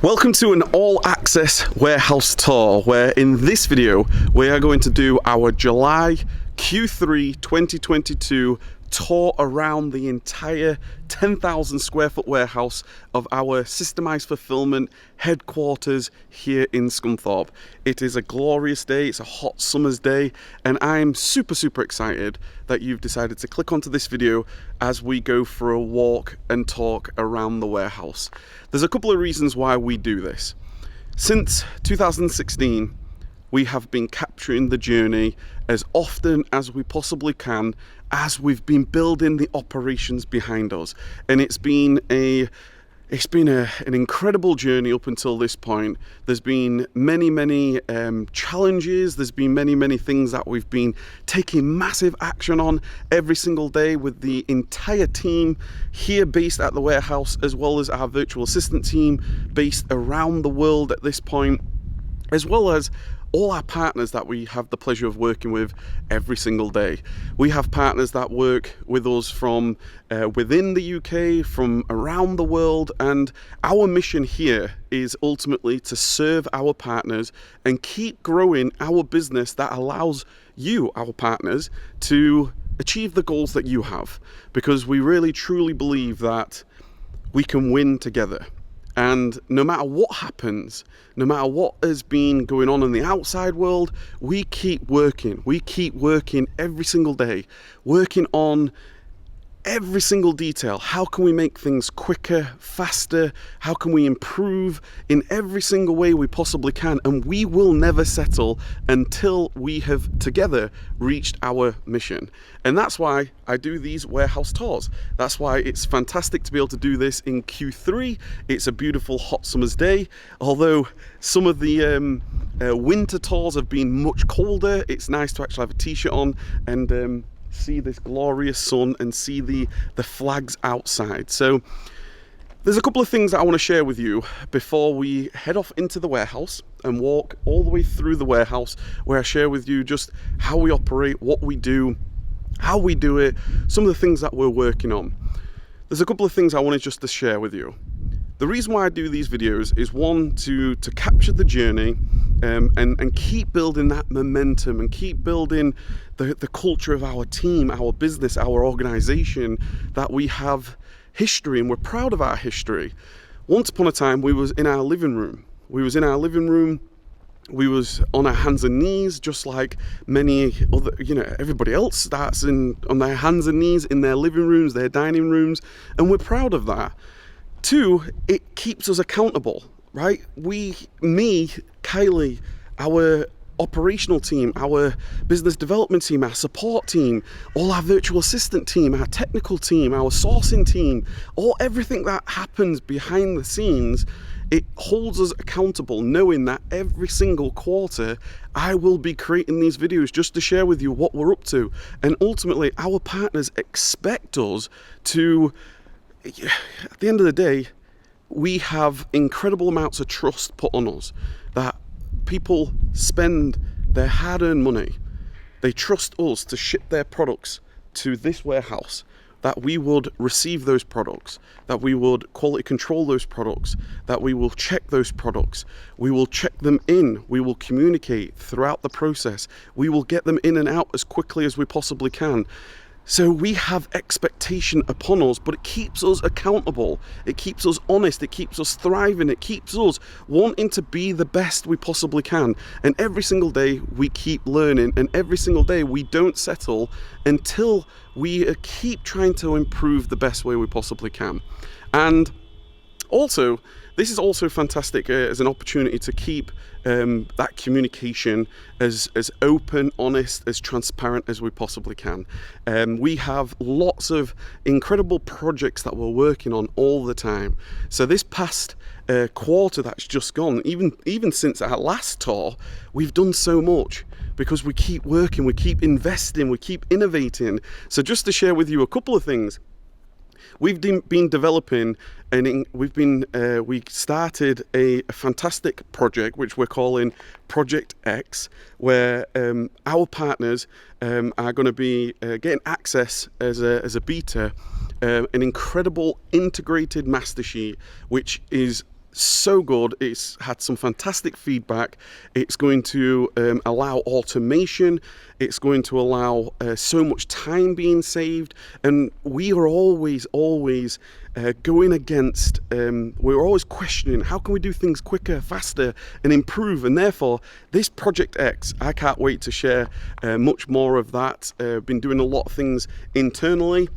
Welcome to an all-access warehouse tour, where in this video we are going to do our July Q3 2022 tour around the entire 10,000 square foot warehouse of our Systemise Fulfilment headquarters here in Scunthorpe. It is a glorious day, it's a hot summer's day, and I'm super excited that you've decided to click onto this video as we go for a walk and talk around the warehouse. There's a couple of reasons why we do this. Since 2016, we have been capturing the journey as often as we possibly can as we've been building the operations behind us, and it's been an incredible journey up until this point. There's been many challenges, there's been many things that we've been taking massive action on every single day with the entire team here based at the warehouse, as well as our virtual assistant team based around the world at this point, as well as all our partners that we have the pleasure of working with every single day. We have partners that work with us from within the UK, from around the world, and our mission here is ultimately to serve our partners and keep growing our business that allows you, our partners, to achieve the goals that you have, because we really truly believe that we can win together. And no matter what happens, no matter what has been going on in the outside world, we keep working. We keep working every single day, working on every single detail. How can we make things quicker, faster? How can we improve in every single way we possibly can? And we will never settle until we have together reached our mission. And that's why I do these warehouse tours. That's why it's fantastic to be able to do this in Q3. It's a beautiful hot summer's day. Although some of the winter tours have been much colder, it's nice to actually have a t-shirt on and see this glorious sun and see the flags outside. So there's a couple of things that I want to share with you before we head off into the warehouse and walk all the way through the warehouse, where I share with you just how we operate, what we do, how we do it, some of the things that we're working on. There's a couple of things I wanted just to share with you. The reason why I do these videos is, one, to capture the journey and keep building that momentum and keep building the culture of our team, our business, our organization, that we have history and we're proud of our history. Once upon a time, we was in our living room. We was on our hands and knees, just like many other, everybody else starts on their hands and knees in their living rooms, their dining rooms, and we're proud of that. Two, it keeps us accountable, right? Kylie, our operational team, our business development team, our support team, all our virtual assistant team, our technical team, our sourcing team, everything that happens behind the scenes, it holds us accountable, knowing that every single quarter I will be creating these videos just to share with you what we're up to. And ultimately, our partners expect us to, at the end of the day, we have incredible amounts of trust put on us, that people spend their hard-earned money. They trust us to ship their products to this warehouse, that we would receive those products, that we would quality control those products, that we will check those products, we will check them in, we will communicate throughout the process, we will get them in and out as quickly as we possibly can. So we have expectation upon us, but it keeps us accountable, it keeps us honest, it keeps us thriving, it keeps us wanting to be the best we possibly can. And every single day we keep learning, and every single day we don't settle until we keep trying to improve the best way we possibly can. And also, this is also fantastic as an opportunity to keep that communication as open, honest, as transparent as we possibly can. We have lots of incredible projects that we're working on all the time. So this past quarter that's just gone, even since our last tour, we've done so much, because we keep working, we keep investing, we keep innovating. So just to share with you a couple of things. We've been developing, and we started a fantastic project which we're calling Project X, where our partners are going to be getting access as a beta, an incredible integrated master sheet, which is so good. It's had some fantastic feedback. It's going to allow automation. It's going to allow so much time being saved. And we are always going against, we're always questioning, how can we do things quicker, faster, and improve? And therefore, this Project X, I can't wait to share much more of that. Been doing a lot of things internally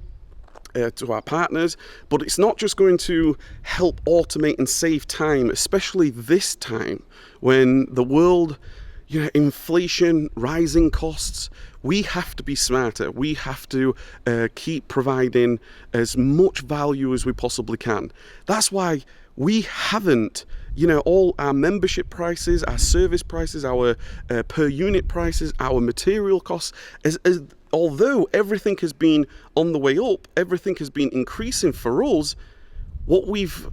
to our partners, but it's not just going to help automate and save time, especially this time when the world, inflation, rising costs. We have to be smarter. We have to keep providing as much value as we possibly can. That's why we haven't, all our membership prices, our service prices, our per unit prices, our material costs, although everything has been on the way up, everything has been increasing for us, what we've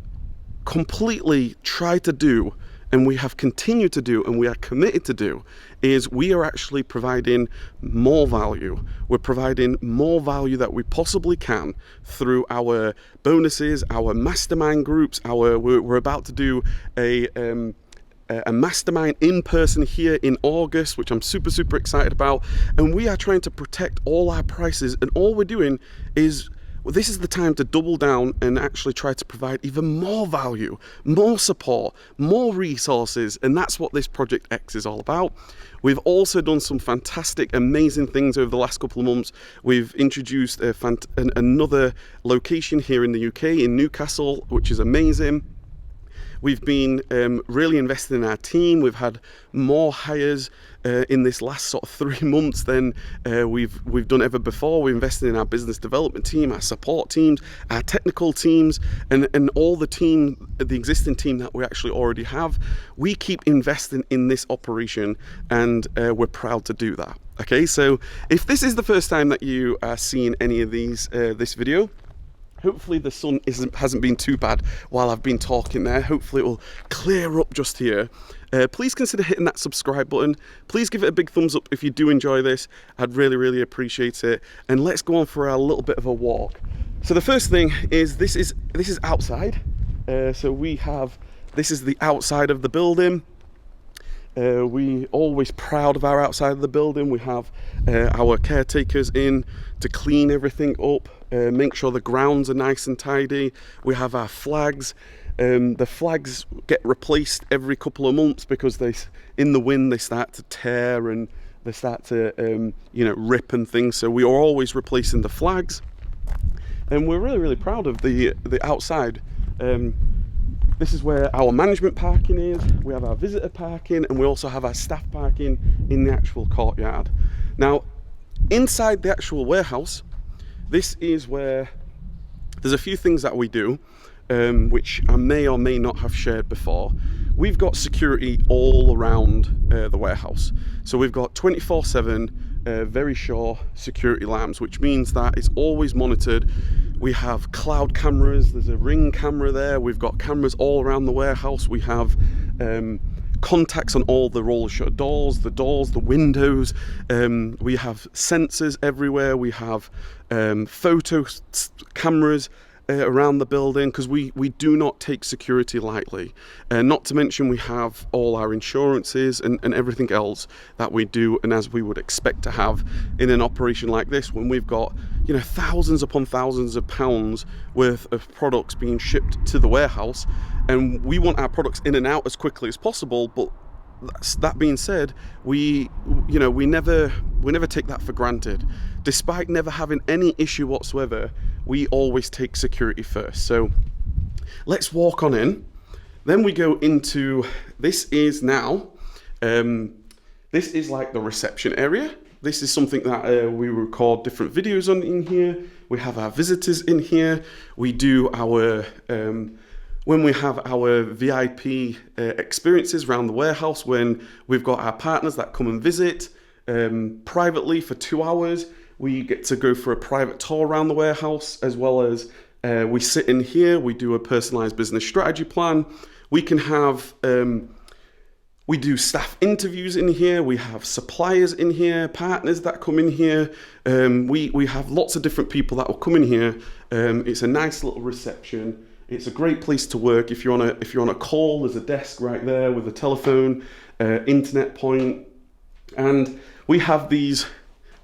completely tried to do, and we have continued to do, and we are committed to do, is we are actually providing more value. We're providing more value that we possibly can through our bonuses, our mastermind groups. We're about to do a mastermind in person here in August, which I'm super excited about. And we are trying to protect all our prices, and all we're doing is, this is the time to double down and actually try to provide even more value, more support, more resources, and that's what this Project X is all about. We've also done some fantastic, amazing things over the last couple of months. We've introduced another location here in the UK, in Newcastle, which is amazing. We've been really investing in our team. We've had more hires in this last sort of 3 months than we've done ever before. We invested in our business development team, our support teams, our technical teams, and all the existing team that we actually already have. We keep investing in this operation, and we're proud to do that. Okay, so if this is the first time that you are seeing any of this video, hopefully the sun hasn't been too bad while I've been talking there. Hopefully it will clear up just here. Please consider hitting that subscribe button. Please give it a big thumbs up if you do enjoy this. I'd really appreciate it. And let's go on for a little bit of a walk. So the first thing is this is outside. This is the outside of the building. We always proud of our outside of the building. We have our caretakers in to clean everything up, make sure the grounds are nice and tidy. We have our flags. The flags get replaced every couple of months because in the wind they start to tear and they start to rip and things. So we are always replacing the flags, and we're really proud of the outside. This is where our management parking is. We have our visitor parking, and we also have our staff parking in the actual courtyard. Now, inside the actual warehouse, this is where there's a few things that we do, which I may or may not have shared before. We've got security all around the warehouse. So we've got 24/7 very sure security alarms, which means that it's always monitored. We have cloud cameras, there's a Ring camera there, we've got cameras all around the warehouse. We have contacts on all the roller shutter doors, the windows. We have sensors everywhere. We have photo cameras around the building, because we do not take security lightly. Not to mention we have all our insurances and everything else that we do, and as we would expect to have in an operation like this, when we've got thousands upon thousands of pounds worth of products being shipped to the warehouse, and we want our products in and out as quickly as possible. But that being said, we never take that for granted. Despite never having any issue whatsoever, we always take security first. So let's walk on in. Then we go into, this is like the reception area. This is something that we record different videos on in here. We have our visitors in here. We do our when we have our VIP experiences around the warehouse, when we've got our partners that come and visit privately for 2 hours, we get to go for a private tour around the warehouse, as well as we sit in here, we do a personalized business strategy plan. We can have, we do staff interviews in here, we have suppliers in here, partners that come in here. We have lots of different people that will come in here. It's a nice little reception. It's a great place to work. If you're on a call, there's a desk right there with a telephone, internet point, and we have these.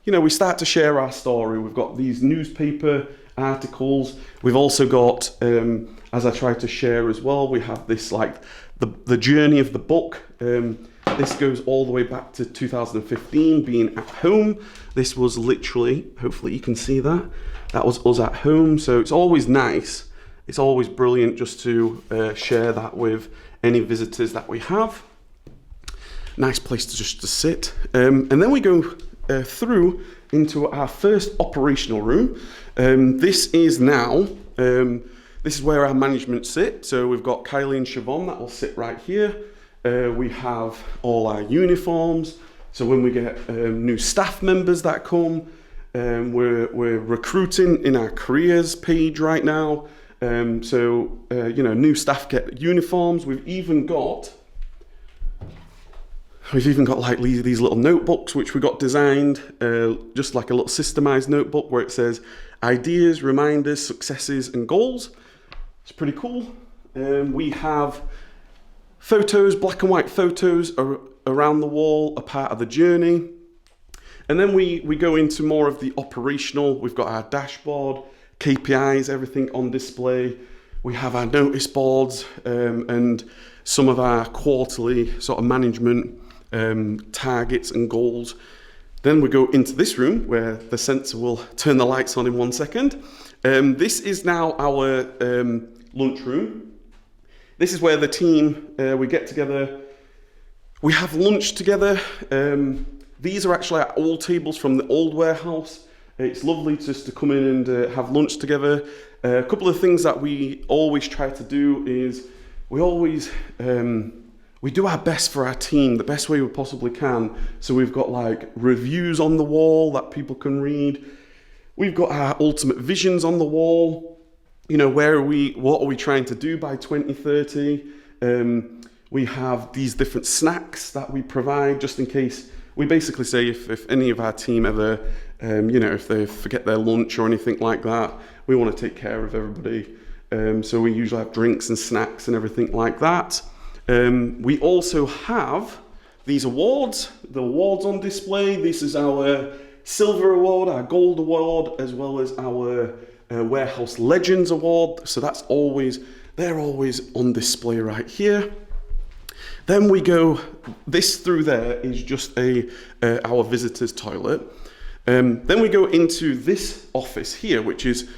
We start to share our story. We've got these newspaper articles. We've also got, as I try to share as well, we have this like the journey of the book. This goes all the way back to 2015, being at home. This was literally, hopefully you can see that. That was us at home. So it's always nice. It's always brilliant just to share that with any visitors that we have. Nice place to sit. And then we go through into our first operational room. This is now, this is where our management sit. So we've got Kylie and Siobhan that will sit right here. We have all our uniforms. So when we get new staff members that come, we're recruiting in our careers page right now. New staff get uniforms. We've even got like these little notebooks which we got designed, just like a little Systemise notebook where it says ideas, reminders, successes and goals. It's pretty cool. We have photos, black and white photos around the wall, a part of the journey. And then we go into more of the operational. We've got our dashboard, KPIs, everything on display. We have our notice boards and some of our quarterly sort of management targets and goals. Then we go into this room where the sensor will turn the lights on in 1 second. This is now our lunch room. This is where the team, we get together. We have lunch together. These are actually our old tables from the old warehouse. It's lovely just to come in and have lunch together. A couple of things that we always try to do is we do our best for our team, the best way we possibly can. So we've got like reviews on the wall that people can read. We've got our ultimate visions on the wall. What are we trying to do by 2030? We have these different snacks that we provide just in case. We basically say if any of our team ever, if they forget their lunch or anything like that, we want to take care of everybody. So we usually have drinks and snacks and everything like that. We also have these awards, the awards on display. This is our silver award, our gold award, as well as our Warehouse Legends award. So they're always on display right here. Then we go, this through there is just our visitors toilet. Then we go into this office here, which is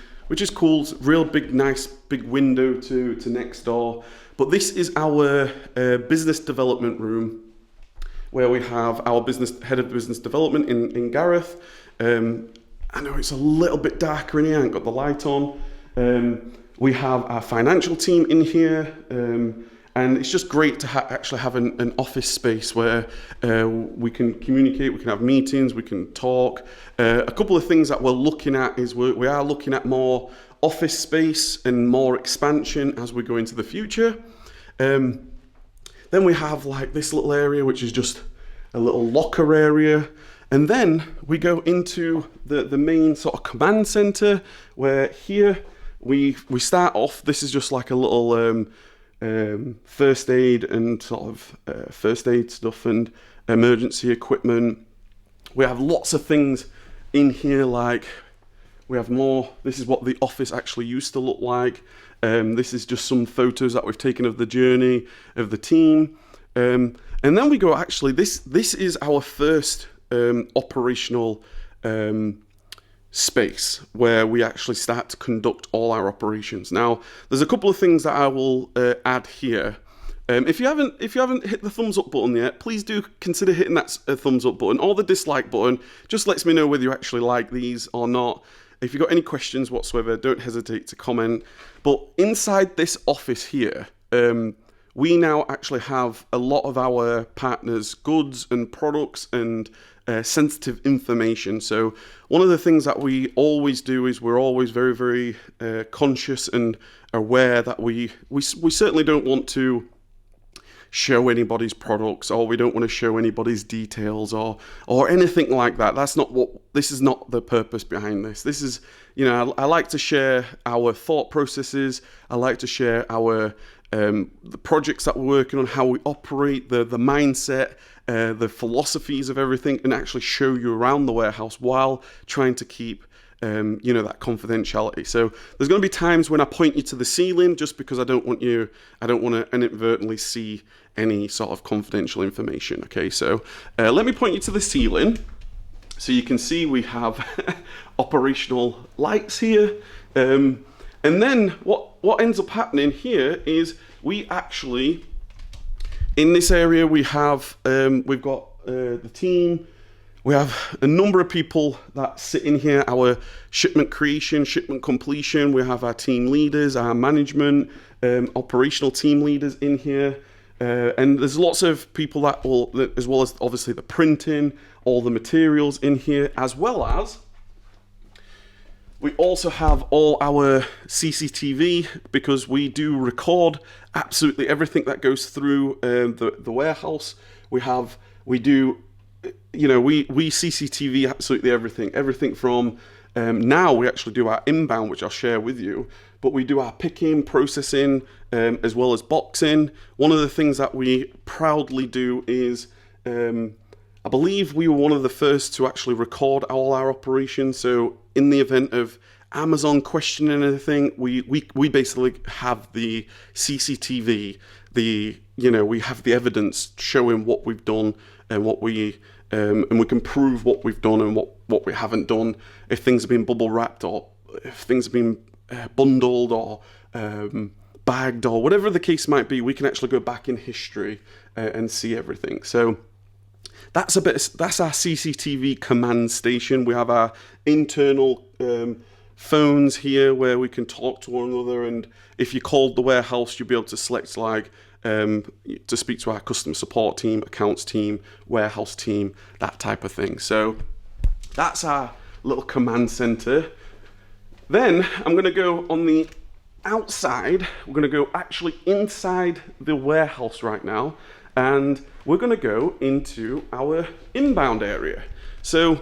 cool. It's real big, nice big window to next door. But this is our business development room, where we have our head of business development in Gareth. I know it's a little bit darker in here, I haven't got the light on. We have our financial team in here, and it's just great to actually have an office space where we can communicate, we can have meetings, we can talk. A couple of things that we're looking at is we are looking at more office space and more expansion as we go into the future. Then we have like this little area, which is just a little locker area. And then we go into the main sort of command center, where here we start off. This is just like a little first aid and sort of first aid stuff and emergency equipment. We have lots of things in here, like we have more. This is what the office actually used to look like. This is just some photos that we've taken of the journey of the team. And then we go, actually, this is our first operational space where we actually start to conduct all our operations. Now, there's a couple of things that I will add here. If you haven't hit the thumbs up button yet, please do consider hitting that thumbs up button, or the dislike button. Just lets me know whether you actually like these or not. If you've got any questions whatsoever, don't hesitate to comment. But inside this office here, we now actually have a lot of our partners' goods and products and sensitive information. So one of the things that we always do is we're always very, very conscious and aware that we certainly don't want to show anybody's products, or we don't want to show anybody's details, or anything like that. This is not the purpose behind this. This is, I like to share our thought processes. I like to share our the projects that we're working on, how we operate, the mindset, the philosophies of everything, and actually show you around the warehouse while trying to keep that confidentiality. So there's going to be times when I point you to the ceiling, just because I don't want to inadvertently see any sort of confidential information. Okay, so let me point you to the ceiling so you can see we have operational lights here. And then what ends up happening here is we actually, in this area, we've got the team. We have a number of people that sit in here, our shipment creation, shipment completion. We have our team leaders, our management, operational team leaders in here. And there's lots of people as well as obviously the printing, all the materials in here, as well as we also have all our CCTV, because we do record absolutely everything that goes through the warehouse. We CCTV absolutely everything from now we actually do our inbound, which I'll share with you, but we do our picking, processing, as well as boxing. One of the things that we proudly do is I believe we were one of the first to actually record all our operations. So in the event of Amazon questioning anything, we basically have the CCTV, we have the evidence showing what we've done and and we can prove what we've done and what we haven't done. If things have been bubble wrapped, or if things have been bundled or bagged, or whatever the case might be, we can actually go back in history and see everything. So that's our CCTV command station. We have our internal phones here where we can talk to one another, and if you called the warehouse, you'll be able to select to speak to our customer support team, accounts team, warehouse team, that type of thing. So that's our little command center. Then I'm going to go on the outside. We're going to go actually inside the warehouse right now, and we're going to go into our inbound area. So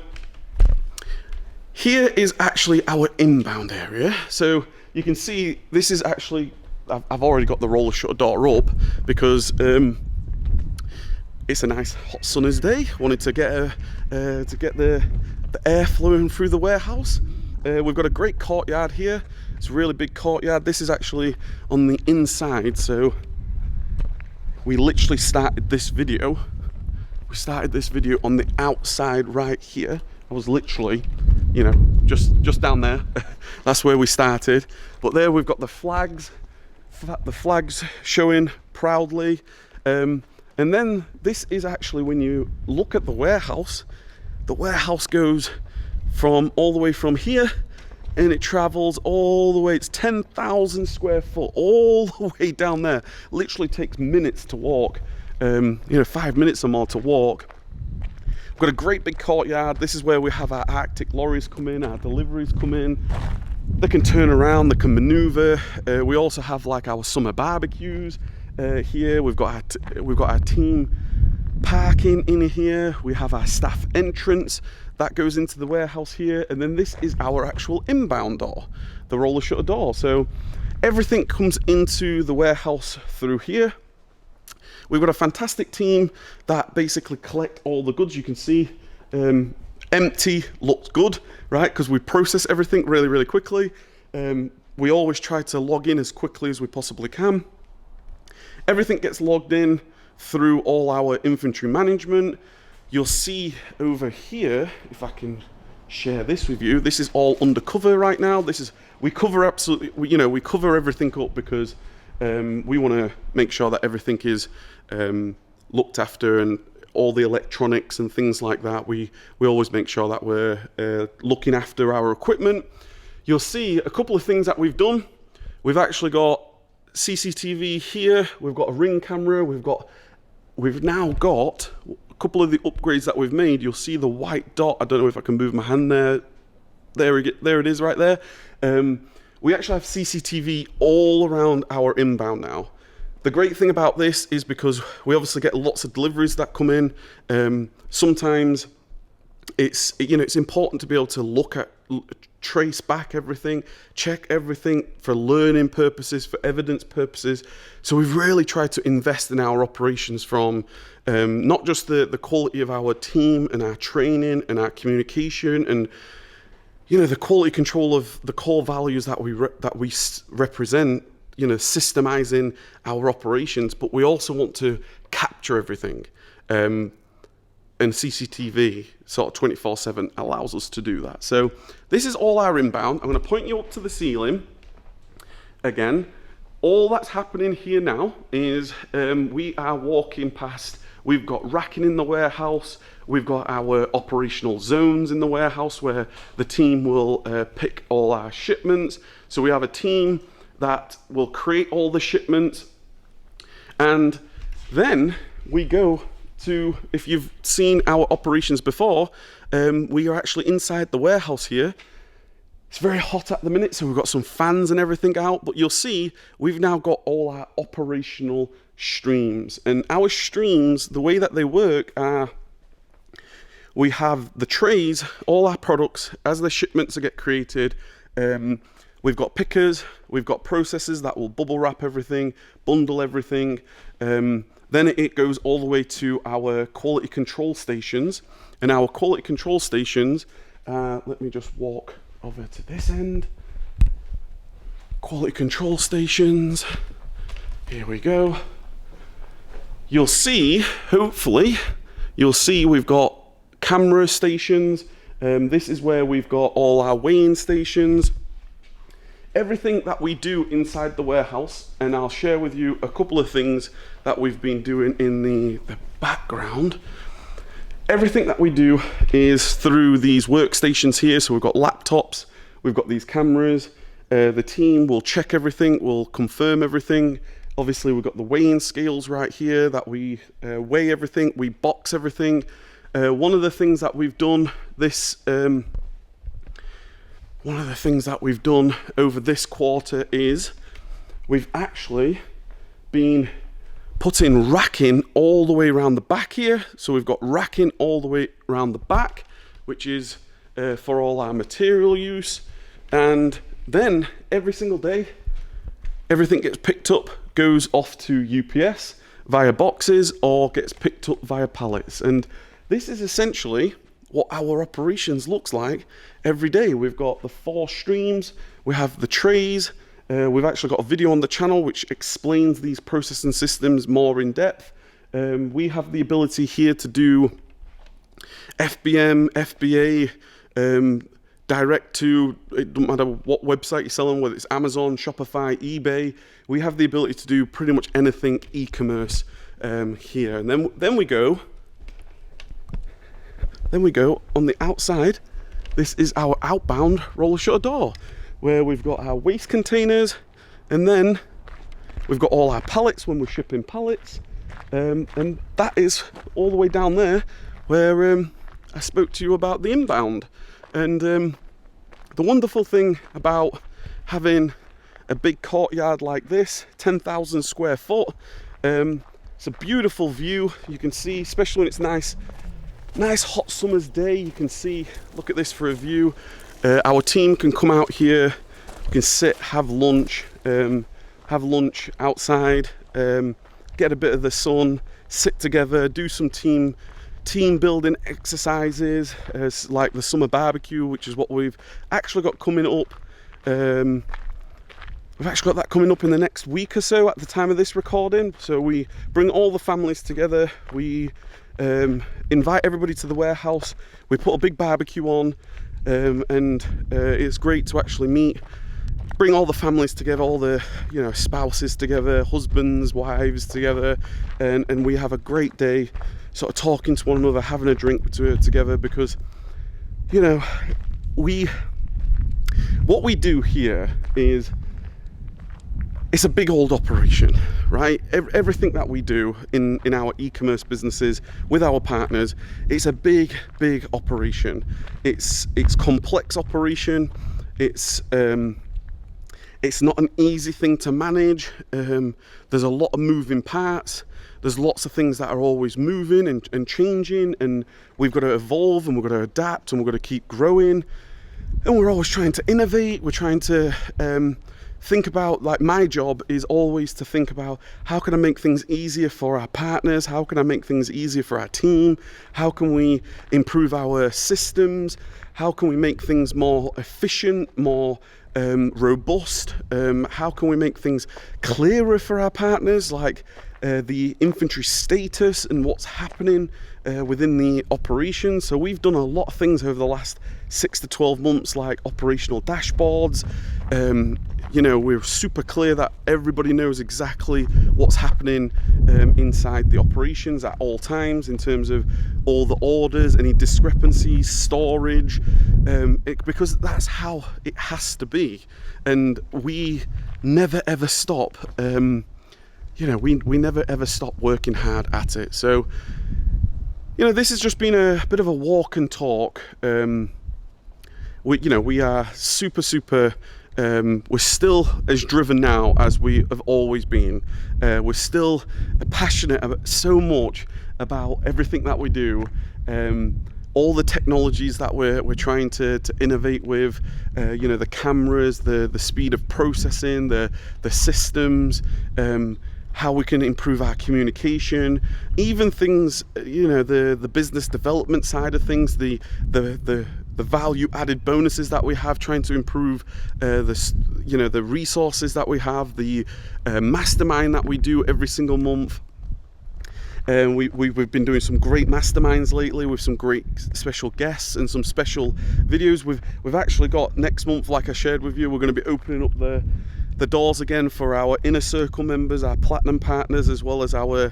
here is actually our inbound area. So you can see this is actually, I've already got the roller shutter door up because it's a nice hot summer's day. Wanted to get the air flowing through the warehouse. We've got a great courtyard here. It's a really big courtyard. This is actually on the inside. So we literally started this video. We started this video on the outside right here. I was literally, just down there. That's where we started. But there we've got the flags showing proudly. And then this is actually, when you look at the warehouse goes all the way from here, and it travels all the way. It's 10,000 square foot, all the way down there. Literally takes minutes to walk, 5 minutes or more to walk. We've got a great big courtyard. This is where we have our Arctic lorries come in, our deliveries come in. They can turn around, they can maneuver. We also have like our summer barbecues here. We've got our team parking in here. We have our staff entrance that goes into the warehouse here, and then this is our actual inbound door, the roller shutter door. So everything comes into the warehouse through here. We've got a fantastic team that basically collect all the goods. You can see empty looks good, right? Because we process everything really, really quickly. We always try to log in as quickly as we possibly can. Everything gets logged in through all our inventory management. You'll see over here, if I can share this with you, this is all undercover right now. We cover everything up because we want to make sure that everything is looked after, and all the electronics and things like that. We always make sure that we're looking after our equipment. You'll see a couple of things that we've done. We've actually got CCTV here. We've got a ring camera. We've now got a couple of the upgrades that we've made. You'll see the white dot. I don't know if I can move my hand there. There it is right there. We actually have CCTV all around our inbound now. The great thing about this is because we obviously get lots of deliveries that come in. Sometimes it's important to be able to look at, trace back everything, check everything for learning purposes, for evidence purposes. So we've really tried to invest in our operations from not just the quality of our team and our training and our communication and the quality control of the core values that we represent, systemizing our operations, but we also want to capture everything. And CCTV sort of 24/7 allows us to do that. So this is all our inbound. I'm going to point you up to the ceiling. Again, all that's happening here now is we are walking past. We've got racking in the warehouse. We've got our operational zones in the warehouse where the team will pick all our shipments. So we have a team that will create all the shipments. And then we go to, if you've seen our operations before, we are actually inside the warehouse here. It's very hot at the minute, so we've got some fans and everything out, but you'll see we've now got all our operational streams. And our streams, the way that they work are, we have the trays, all our products, as the shipments get created, we've got pickers, we've got processors that will bubble wrap everything, bundle everything, then it goes all the way to our quality control stations. And our quality control stations, let me just walk over to this end. Quality control stations, here we go. You'll see, hopefully, we've got camera stations. This is where we've got all our weighing stations. Everything that we do inside the warehouse, and I'll share with you a couple of things that we've been doing in the background. Everything that we do is through these workstations here. So we've got laptops, we've got these cameras. The team will check everything, will confirm everything. Obviously, we've got the weighing scales right here that we weigh everything, we box everything. One of the things that we've done over this quarter is we've actually been putting racking all the way around the back here. So we've got racking all the way around the back, which is for all our material use. And then every single day, everything gets picked up, goes off to UPS via boxes or gets picked up via pallets. And this is essentially what our operations looks like every day. We've got the 4 streams, we have the trays, we've actually got a video on the channel which explains these processing systems more in depth. We have the ability here to do FBM, FBA, direct to, it doesn't matter what website you're selling, whether it's Amazon, Shopify, eBay. We have the ability to do pretty much anything e-commerce here. And then we go on the outside. This is our outbound roller shutter door, where we've got our waste containers, and then we've got all our pallets when we're shipping pallets, and that is all the way down there where I spoke to you about the inbound. And the wonderful thing about having a big courtyard like this, 10,000 square foot, it's a beautiful view. You can see, especially when it's nice hot summer's day, you can see, look at this for a view. Our team can come out here, can sit, have lunch outside, get a bit of the sun, sit together, do some team building exercises, like the summer barbecue, which is what we've actually got coming up. We've actually got that coming up in the next week or so at the time of this recording. So we bring all the families together, we invite everybody to the warehouse, we put a big barbecue on, and it's great to actually bring all the families together, all the spouses together, husbands, wives together, and we have a great day sort of talking to one another, having a drink together, because what we do here is, it's a big old operation, right? Everything that we do in our e-commerce businesses with our partners, it's a big operation. It's complex operation. It's It's not an easy thing to manage. There's a lot of moving parts. There's lots of things that are always moving and changing, and we've got to evolve, and we've got to adapt, and we've got to keep growing. And we're always trying to innovate. We're trying to think about, like, my job is always to think about, how can I make things easier for our partners? How can I make things easier for our team? How can we improve our systems? How can we make things more efficient, more robust? How can we make things clearer for our partners, like the inventory status and what's happening within the operation? So we've done a lot of things over the last 6 to 12 months, like operational dashboards. You know, we're super clear that everybody knows exactly what's happening inside the operations at all times, in terms of all the orders, any discrepancies, storage, because that's how it has to be. And we never ever stop. You know, we never ever stop working hard at it. So, you know, this has just been a bit of a walk and talk. We are super. We're still as driven now as we have always been. We're still passionate about so much about everything that we do. All the technologies that we're trying to innovate with, you know, the cameras, the speed of processing, the systems, how we can improve our communication, even things, you know, the business development side of things, the value added bonuses that we have, trying to improve the resources that we have, the mastermind that we do every single month. We've been doing some great masterminds lately with some great special guests and some special videos. We've actually got, next month, like I shared with you, we're going to be opening up the doors again for our inner circle members, our platinum partners, as well as our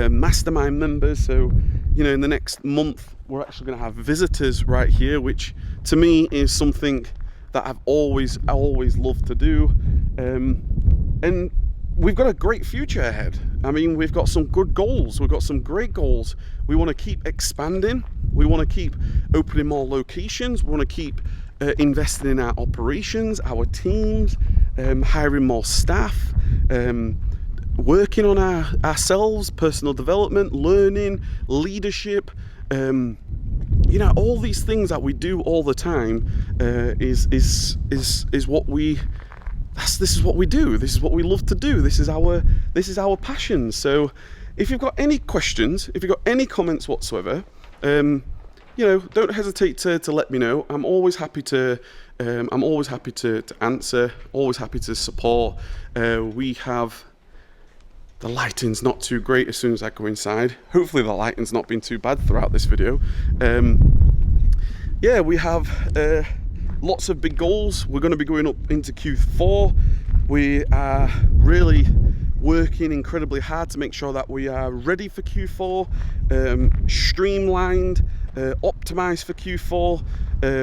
mastermind members. So, you know, in the next month, we're actually going to have visitors right here, which to me is something that I've always loved to do. And we've got a great future ahead. I mean, we've got some good goals. We've got some great goals. We want to keep expanding. We want to keep opening more locations. We want to keep investing in our operations, our teams, hiring more staff, working on ourselves, personal development, learning, leadership. You know, all these things that we do all the time is what we. This is what we do. This is what we love to do. This is our passion. So, if you've got any questions, if you've got any comments whatsoever, you know, don't hesitate to let me know. I'm always happy to answer. Always happy to support. We have. The lighting's not too great as soon as I go inside. Hopefully the lighting's not been too bad throughout this video. Yeah, we have lots of big goals. We're going to be going up into Q4. We are really working incredibly hard to make sure that we are ready for Q4, streamlined, optimized for Q4.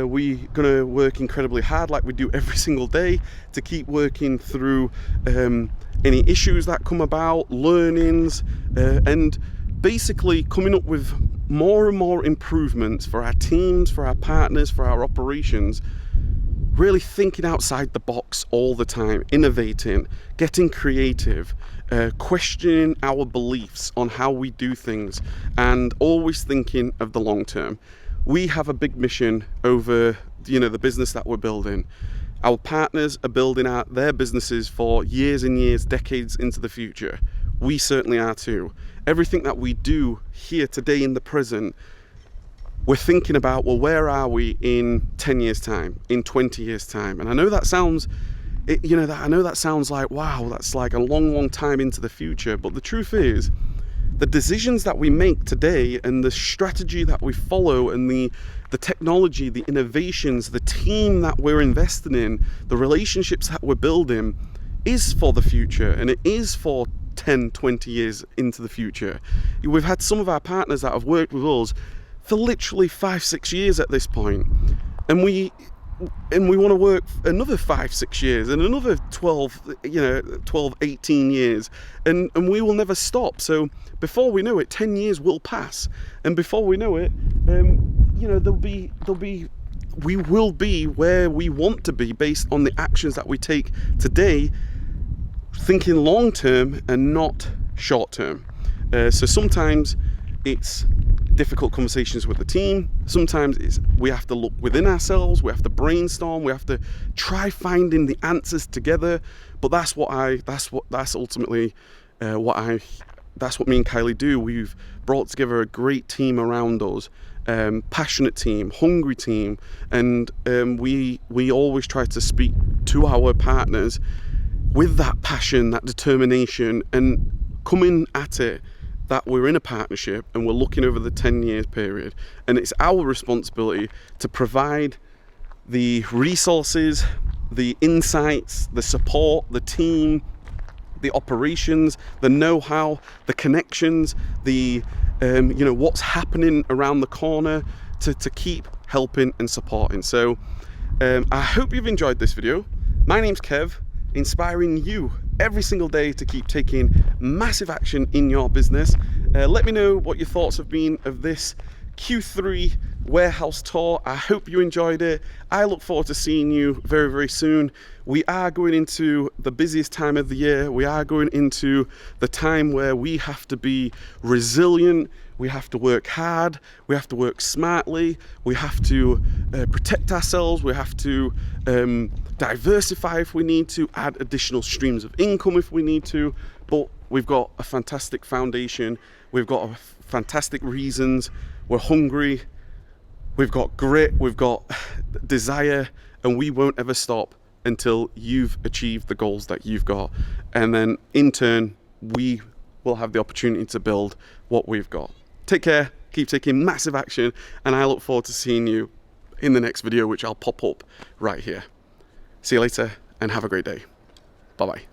We're going to work incredibly hard, like we do every single day, to keep working through any issues that come about, learnings, and basically coming up with more and more improvements for our teams, for our partners, for our operations. Really thinking outside the box all the time, innovating, getting creative, questioning our beliefs on how we do things, and always thinking of the long term. We have a big mission over, you know, the business that we're building. Our partners are building out their businesses for years and years, decades into the future. We certainly are too. Everything that we do here today in the present, we're thinking about, well, where are we in 10 years time, in 20 years time? And I know that sounds, I know that sounds like, wow, that's like a long time into the future. But the truth is, the decisions that we make today and the strategy that we follow and the technology, the innovations, the team that we're investing in, the relationships that we're building is for the future, and it is for 10, 20 years into the future. We've had some of our partners that have worked with us for literally 5-6 years at this point, and we want to work another 5-6 years and another 12, 18 years, and we will never stop. So before we know it, 10 years will pass, and before we know it, there'll be we will be where we want to be based on the actions that we take today, thinking long term and not short term. So sometimes it's difficult conversations with the team. Sometimes we have to look within ourselves. We have to brainstorm. We have to try finding the answers together. But that's ultimately what me and Kylie do. We've brought together a great team around us, passionate team, hungry team, and we always try to speak to our partners with that passion, that determination, and coming at it that we're in a partnership and we're looking over the 10-year period, and it's our responsibility to provide the resources, the insights, the support, the team, the operations, the know-how, the connections, the what's happening around the corner to keep helping and supporting. So I hope you've enjoyed this video. My name's Kev, inspiring you every single day to keep taking massive action in your business. Let me know what your thoughts have been of this Q3 warehouse tour. I hope you enjoyed it. I look forward to seeing you very, very soon. We are going into the busiest time of the year. We are going into the time where we have to be resilient. We have to work hard. We have to work smartly. We have to protect ourselves. We have to diversify if we need to, add additional streams of income if we need to. But we've got a fantastic foundation. We've got fantastic reasons. We're hungry. We've got grit. We've got desire, and we won't ever stop until you've achieved the goals that you've got. And then in turn, we will have the opportunity to build what we've got. Take care, keep taking massive action, and I look forward to seeing you in the next video, which I'll pop up right here. See you later, and have a great day. Bye-bye.